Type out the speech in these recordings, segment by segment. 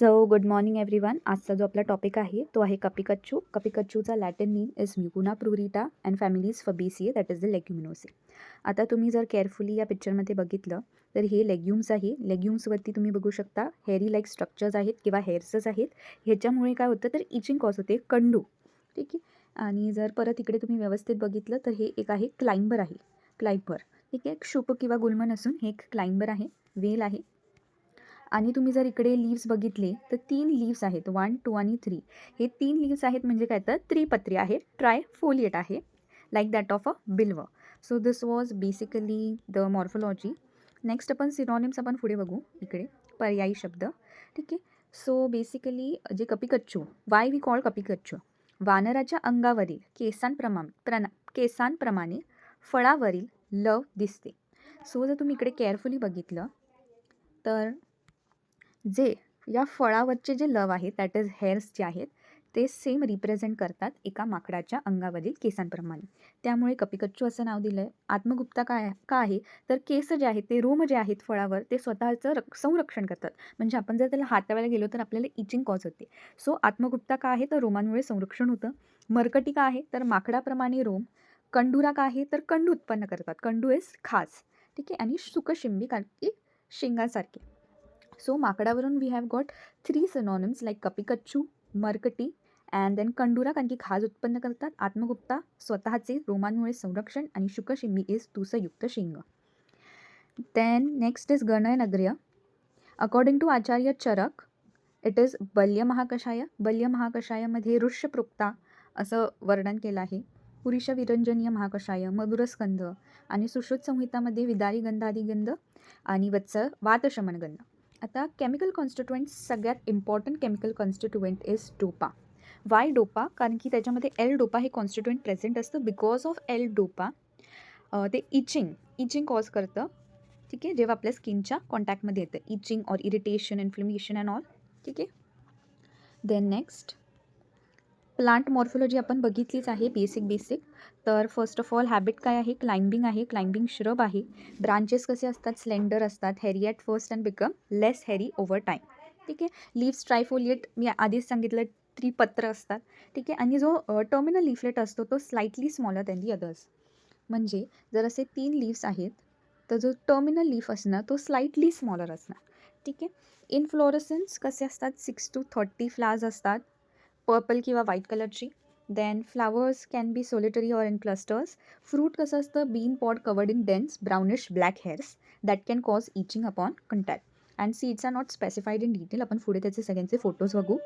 So good morning everyone. आजचा जो आपला टॉपिक आहे तो आहे कपिकच्चू. कपिकच्चूचा Latin name is mucuna prurita and families Fabaceae, that is the Leguminosae. आता तुम्ही जर केअरफुली या पिक्चरमध्ये बघितलं तर हे लेग्युम्स आहे. लेग्युम्सवरती तुम्ही बघू शकता हेअरी लाईक स्ट्रक्चर्स आहेत किंवा हेअर्सच आहेत. ह्याच्यामुळे काय होतं तर इचिंग कॉज होते, कंडू. ठीक आहे. आणि जर परत इकडे तुम्ही व्यवस्थित बघितलं तर हे एक आहे क्लाइंबर आहे. क्लाइंबर, ठीक आहे. शुप किंवा गुल्म नसून हे एक क्लाइंबर आहे, वेल आहे. आणि तुम्ही जर इकडे लीव्स बघितले तर 3 लीव्स आहेत, 1, 2 आणि 3. हे 3 लीव्स आहेत म्हणजे काय तर त्रिपत्री आहे, ट्रायफोलिएट आहे, लाईक दॅट ऑफ अ बिल्व. So this was basically the morphology. Next आपण सिनॉनिम्स आपण पुढे बघू इकडे, पर्यायी शब्द. ठीक आहे. सो बेसिकली जे कपिकच्चू, वाय वी कॉल कपिकच्चू, वानराच्या अंगावरील केसांप्रमाणे फळावरील लव दिसते. सो जर तुम्ही इकडे केअरफुली बघितलं तर जे या फळावरचे जे लव आहेत, दॅट इज हेअर्स जे आहेत, ते सेम रिप्रेझेंट करतात एका माकडाच्या अंगावरील केसांप्रमाणे. त्यामुळे कपिकच्चू असं नाव दिलं आहे. आत्मगुप्ता का आहे तर केस जे आहेत, ते रोम जे आहेत फळावर, ते स्वतःचं संरक्षण करतात. म्हणजे आपण जर त्याला हाताळायला गेलो तर आपल्याला इचिंग कॉज होते. सो आत्मगुप्ता का आहे तर रोमांमुळे संरक्षण होतं. मरकटी का आहे तर माकडाप्रमाणे रोम. कंडुरा का आहे तर कंडू उत्पन्न करतात. कंडू इज खास. ठीक आहे. आणि सुकशिंबी कारण की शेंगासारखे. सो माकडावरून we have got 3 synonyms like कपिकच्चू, मरकटी अँड देन कंडुरा कारण की खाज उत्पन्न करतात. आत्मगुप्ता स्वतःचे रोमांमुळे संरक्षण आणि शुकशिंबी इज तुसयुक्त शेंग. देन नेक्स्ट इज गणय नगर्य. According to Acharya Charak it is बल्य महाकषाय. बल्य महाकषायामध्ये ऋष्यप्रोक्ता असं वर्णन केलं आहे. पुरुष विरंजनीय महाकषाय, मधुरस्कंध आणि सुश्रुत संहितामध्ये विदारी गंधादिगंध आणि वातशमनगंध. आता केमिकल कॉन्स्टिट्युएंट्स, सगळ्यात important chemical constituent is dopa. Why dopa कारण की त्याच्यामध्ये एल डोपा हे कॉन्स्टिट्युएंट प्रेझेंट असतं. बिकॉज ऑफ एल डोपा ते इचिंग कॉज करतं. ठीक आहे. जेव्हा आपल्या स्किनच्या कॉन्टॅक्टमध्ये येतं, itching or irritation, inflammation and all. ठीक आहे. देन नेक्स्ट प्लांट मॉर्फोलॉजी आपण बघितलीच आहे, बेसिक. तर फर्स्ट ऑफ ऑल हॅबिट काय आहे, क्लाइंबिंग आहे. क्लाइंबिंग श्रब आहे. ब्रांचेस कसे असतात, स्लेंडर असतात, हेरी ॲट फर्स्ट अँड बिकम लेस हेरी ओव्हर टाईम. ठीक आहे. लीव्स ट्रायफोलिएट मी आधीच सांगितलं, त्रिपत्र असतात. ठीक आहे. आणि जो टर्मिनल लिफलेट असतो तो slightly smaller than the others. म्हणजे जर असे 3 लीव्स आहेत तर जो टर्मिनल लीफ असणार तो स्लाइटली स्मॉलर असणार. ठीक आहे. इनफ्लोरसन्स कसे असतात, 6 to 30 फ्लावर्स असतात, पर्पल किंवा व्हाईट कलरची. Then flowers can be solitary or in clusters. Fruit कसं असतं, bean pod covered in dense brownish black hairs that can cause itching upon contact. And seeds are not specified in detail. आपण पुढे त्याचे सगळ्यांचे photos बघू.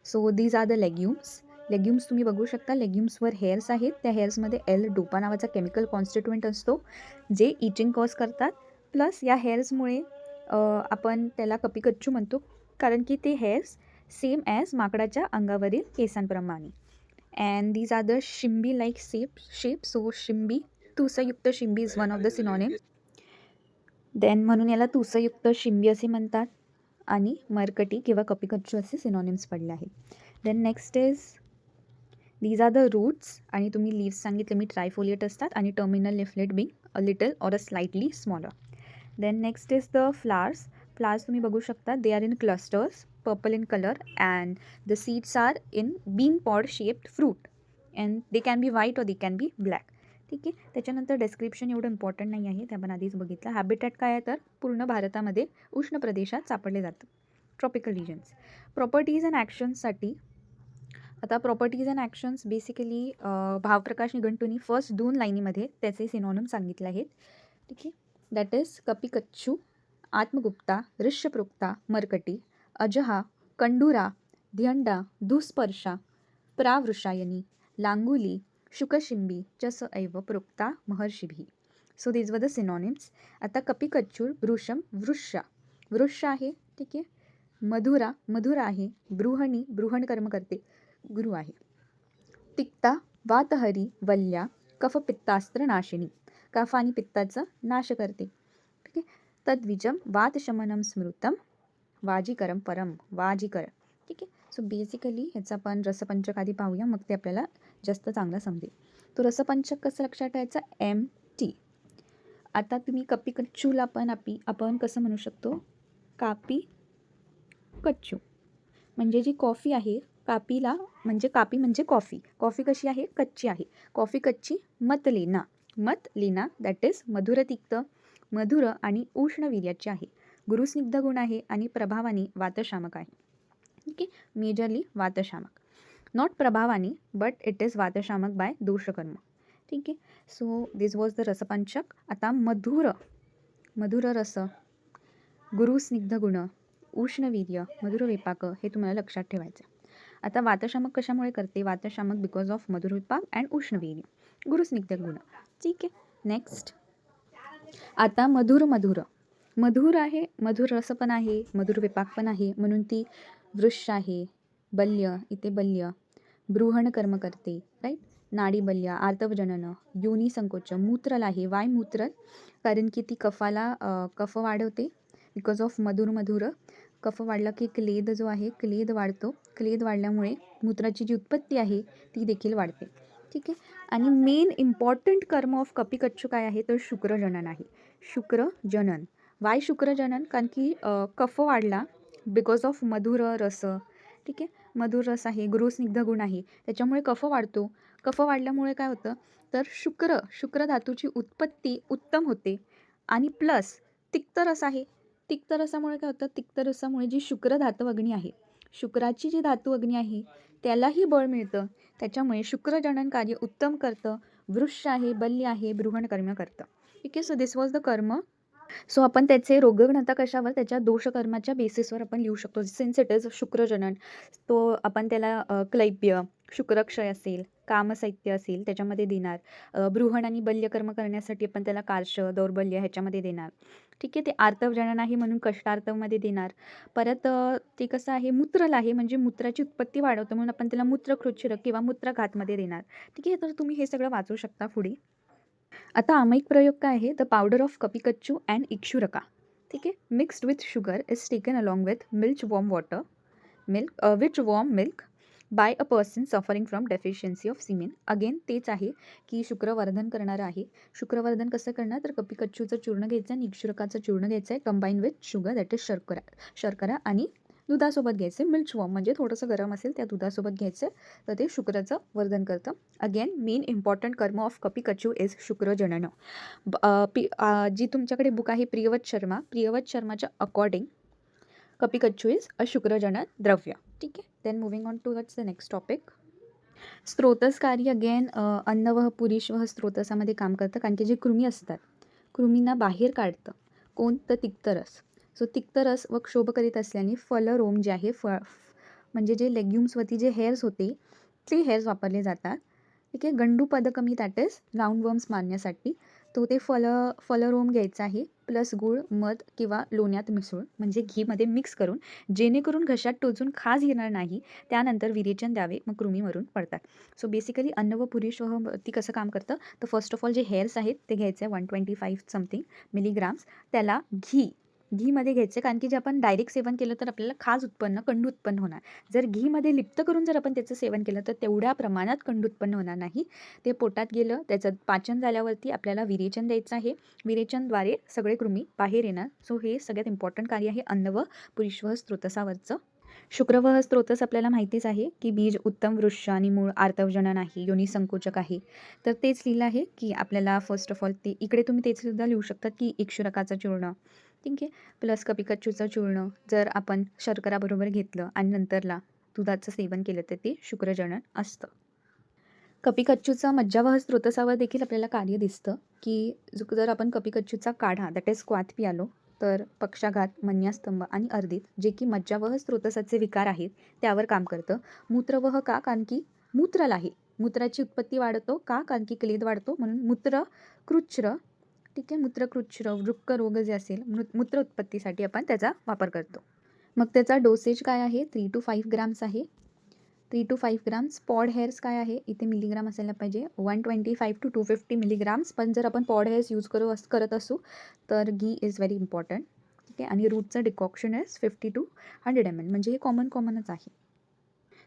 So these are the legumes. Legumes तुम्ही बघू शकता, लेग्युम्सवर हेअर्स आहेत. त्या हेअर्समध्ये एल डोपा नावाचा केमिकल कॉन्स्टिट्युएंट असतो जे इचिंग कॉज करतात. प्लस या हेअर्समुळे आपण त्याला कपिकच्चू म्हणतो कारण की ते हेअर्स सेम ॲज माकडाच्या अंगावरील केसांप्रमाणे. अँड दीज आर द शिंबी लाईक शेप. सो शिंबी, तुसयुक्त शिंबी is one of the synonym. Then म्हणून याला तुसयुक्त शिंबी असे म्हणतात. आणि मरकटी किंवा कपिकच्चू असे सिनॉनिम्स पडले आहेत. Then next is these are the roots. आणि तुम्ही लीव्स सांगितले मी ट्रायफोलिएट असतात आणि terminal leaflet being a little or a slightly smaller. Then next is the flowers. Flowers तुम्ही बघू शकता, they are in clusters, purple in colour and the seeds are in bean pod shaped fruit and they can be white or they can be black. ठीक आहे. त्याच्यानंतर description एवढं important नाही आहे, ते आपण आधीच बघितलं. हॅबिटॅट काय आहे तर पूर्ण भारतामध्ये उष्ण प्रदेशात सापडले जातं, ट्रॉपिकल रिजन्स. प्रॉपर्टीज अँड ॲक्शन्ससाठी आता properties and actions basically Bhavaprakash निघंटुनी फर्स्ट 2 लाईनीमध्ये त्याचे सिनॉनिम सांगितले आहेत. ठीक आहे. दॅट इज कपिकच्चू, आत्मगुप्ता, ऋष्यप्रोक्ता, मरकटी, अजहा, कंडुरा, ध्यंडा, दुस्पर्शा, प्रावृषायनी, लांगुली, शुकशिंबी चस ऐव प्रोक्ता महर्षिभी. So these were the synonyms. आता कपिकच्चू वृक्ष आहे. ठीक आहे. मधुरा आहे. बृहण कर्म करते, गुरु आहे. तिक्ता, वातहरी, वल्या, कफपित्तास्त्र नाशिनी, कफ आणि पित्ताचं नाश करते. ठीक आहे. तद्विजम वातशमनम स्मृतम वाजीकरम परम, वाजीकर. ठीक आहे. सो बेसिकली ह्याचा आपण रसपंचक आधी पाहूया, मग ते आपल्याला जास्त चांगलं समजेल. तो रसपंचक कसं लक्षात ठेवायचा, MT. आता तुम्ही कपिकच्चूला पण आपण कसं म्हणू शकतो, कापी कच्चू, म्हणजे जी कॉफी आहे कापी म्हणजे कॉफी. कॉफी कशी आहे? कच्ची आहे. कॉफी कच्ची मत लेना. मत लेना दॅट इज मधुर तिक्त, मधुर आणि उष्णवीर्याची आहे. गुरुस्निग्ध गुण आहे आणि प्रभावाने वातशामक आहे. ठीक आहे, मेजरली वातशामक. नॉट प्रभावानी बट इट इज वातशामक बाय दोषकर्म. ठीक आहे, सो दिस वॉज द रसपंचक. आता मधुर रस, गुरुस्निग्ध गुण, उष्णवीर्य, मधुर विपाक हे तुम्हाला लक्षात ठेवायचं. आता वातशामक कशामुळे करते? वातशामक बिकॉज ऑफ मधुर विपाक अँड उष्णवीर्य, गुरुस्निग्ध गुण. ठीक आहे, नेक्स्ट. आता मधुर आहे, मधुर रस पण आहे, मधुर विपाक पण आहे, म्हणून ती वृक्ष आहे. बल्य, इथे बल्य, बृहण कर्म करते, राईट. नाडी बल्य, आर्तवजनन, योनी संकोच, मूत्रल आहे. वाय मूत्रल? कारण की ती कफ वाढवते. बिकॉज ऑफ मधुर कफ वाढला की क्लेद जो आहे क्लेद वाढतो. क्लेद वाढल्यामुळे मूत्राची जी उत्पत्ती आहे ती देखील वाढते. ठीक आहे, आणि मेन इम्पॉर्टंट कर्म ऑफ कपिकच्चू काय आहे? तर शुक्रजनन आहे. शुक्रजनन. वाय शुक्रजनन? कारण की कफ वाढला बिकॉज ऑफ मधुर रस. ठीक आहे, मधुर रस आहे, गुरुस्निग्ध गुण आहे, त्याच्यामुळे कफ वाढतो. कफ वाढल्यामुळे काय होतं? तर शुक्र धातूची उत्पत्ती उत्तम होते. आणि प्लस तिक्तरस आहे. तिक्तरसामुळे काय होतं? तिक्तरसामुळे जी शुक्र धातू अग्नी आहे, शुक्राची जी धातू अग्नी आहे त्यालाही बळ मिळतं. त्याच्यामुळे शुक्रजनन कार्य उत्तम करतं. वृक्ष आहे, बल्य आहे, बृहण कर्म करतं. ठीक आहे, सो दिस वॉज द कर्म. सो आपण त्याचे रोगघनता कशावर? त्याच्या दोषकर्माच्या बेसिसवर आपण लिहू शकतो. सिन्स इट इज शुक्रजनन, तो आपण त्याला क्लैप्य, शुक्रक्षय असेल, कामसाहित्य असेल त्याच्यामध्ये देणार. बृहण आणि बल्यकर्म करण्यासाठी आपण त्याला कार्श, दौर्बल्य ह्याच्यामध्ये देणार. ठीक आहे, ते आर्तवजनन आहे म्हणून कष्टार्तवमध्ये देणार. परत ते कसं आहे? मूत्रल आहे म्हणजे मूत्राची उत्पत्ती वाढवतं म्हणून आपण त्याला मूत्रकृच्छिरक किंवा मूत्रघातमध्ये देणार. ठीक आहे, तर तुम्ही हे सगळं वाचू शकता पुढे. आता आमयिक प्रयोग काय आहे? The powder of kapikacchu and ikshuraka. ठीक आहे, mixed with sugar is taken along with which warm milk by a person suffering from deficiency of semen. Again तेच आहे की शुक्रवर्धन करणारं आहे. शुक्रवर्धन कसं करणार? तर कपिकच्चूचं चूर्ण घ्यायचं आणि इक्षुरकाचं चूर्ण घ्यायचं आहे, combine with sugar that is शर्करा आणि दुधासोबत घ्यायचे. मिल्क वॉर्म म्हणजे थोडंसं गरम असेल त्या दुधासोबत घ्यायचं, तर ते शुक्रचं वर्धन करतं. अगेन मेन इम्पॉर्टंट कर्म ऑफ कपिकच्चू इज शुक्रजनन. जी तुमच्याकडे बुक आहे प्रियवत शर्माच्या अकॉर्डिंग कपिकच्चू इज अ शुक्रजनन द्रव्य. ठीक आहे, then moving on to the next topic. स्त्रोतस कार्य अगेन अन्नवह पुरीश्वह स्त्रोतसामध्ये काम करतं, कारण की जे कृमी असतात कृमींना बाहेर काढतं. कोण? तर तिक्तरस. सो तिक्तरस व क्षोभ करीत असल्याने फलरोम जे आहे म्हणजे जे लेग्युम्सवरती जे हेअर्स होते ते हेअर्स वापरले जातात. ठीक आहे, गंडू पदकमी दॅट इज राऊंड वर्म्स मारण्यासाठी. तो ते फलरोम घ्यायचा आहे प्लस गूळ, मध किंवा लोण्यात मिसळून म्हणजे घीमध्ये मिक्स करून, जेणेकरून घशात टोचून खाज येणार नाही. त्यानंतर विरेचन द्यावे, मग कृमी मरून पडतात. सो बेसिकली अन्न व पुरीश्वह ती कसं काम करतं? तर फर्स्ट ऑफ ऑल जे हेअर्स आहेत ते घ्यायचे 125 समथिंग मिलीग्राम्स. त्याला घीमध्ये घ्यायचे, कारण की जे आपण डायरेक्ट सेवन केलं तर आपल्याला खाज उत्पन्न, कंडू उत्पन्न होणार. जर घीमध्ये लिप्त करून जर आपण त्याचं सेवन केलं तर तेवढ्या प्रमाणात कंडू उत्पन्न होणार नाही. ते पोटात गेलं, त्याचं पाचन झाल्यावरती आपल्याला विरेचन द्यायचं आहे. विरेचनद्वारे सगळे कृमी बाहेर येणार. सो हे सगळ्यात इम्पॉर्टंट कार्य आहे अन्न व पुरीश्वह स्त्रोतसावरचं. शुक्रवह स्त्रोतस आपल्याला माहितीच आहे की बीज उत्तम वृक्ष आणि मूळ आर्तवजनन आहे, योनी संकोचक आहे. तर तेच लिहिलं आहे की आपल्याला फर्स्ट ऑफ ऑल ते इकडे तुम्ही तेच सुद्धा लिहू शकतात की इक्षुरकाचं चूर्ण. ठीक आहे, प्लस कपिकच्चूचं चूर्ण जर आपण शर्कराबरोबर घेतलं आणि नंतरला दुधाचं सेवन केलं तर ते शुक्रजनन असतं. कपिकच्चूचा मज्जावह स्त्रोतसावर देखील आपल्याला कार्य दिसतं की जर आपण कपिकच्चूचा काढा दॅट इज क्वाथ पियालो तर पक्षाघात, मन्यास्तंभ आणि अर्धित जे की मज्जावह स्त्रोतसाचे विकार आहेत त्यावर काम करतं. मूत्रवह का? कारण की मूत्रल आहे, मूत्राची उत्पत्ती वाढतो. का? कारण की क्लेद वाढतो म्हणून मूत्रकृच्छ्र. ठीक आहे, मूत्रकृच्छ्र वृक्क रोग जे असेल मूत्र उत्पत्तीसाठी आपण त्याचा वापर करतो. मग त्याचा डोसेज काय आहे? 3 to 5 ग्राम्स आहे. 3 to 5 ग्राम्स. पॉड हेअर्स काय आहे? इथे मिलीग्राम असायला पाहिजे. 125 to 250 मिलीग्राम्स. पण जर आपण पॉड हेअर्स यूज करत असू तर घी इज व्हेरी इम्पॉर्टंट. ठीक आहे, आणि रूटचं डिकॉक्शन इज 50 to 100 ml म्हणजे हे कॉमनच आहे.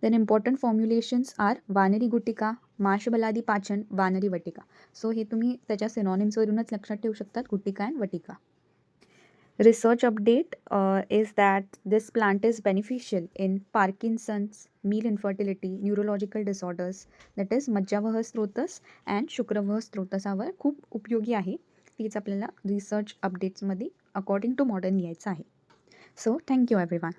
देन इम्पॉर्टंट फॉर्म्युलेशन्स आर वानरी गुटिका, माशबलादी पाचन, वानरी वटिका. सो हे तुम्ही त्याच्या सिनॉनिम्सवरूनच लक्षात ठेवू शकतात, गुटिका अँड वटिका. Research update is that this plant is beneficial in Parkinson's, male infertility, neurological disorders, that is majjavaha srotas and शुक्रवह स्रोतसावर खूप उपयोगी आहे. तीच आपल्याला रिसर्च अपडेट्समध्ये अकॉर्डिंग टू मॉडर्न लिहायचं आहे. So thank you everyone.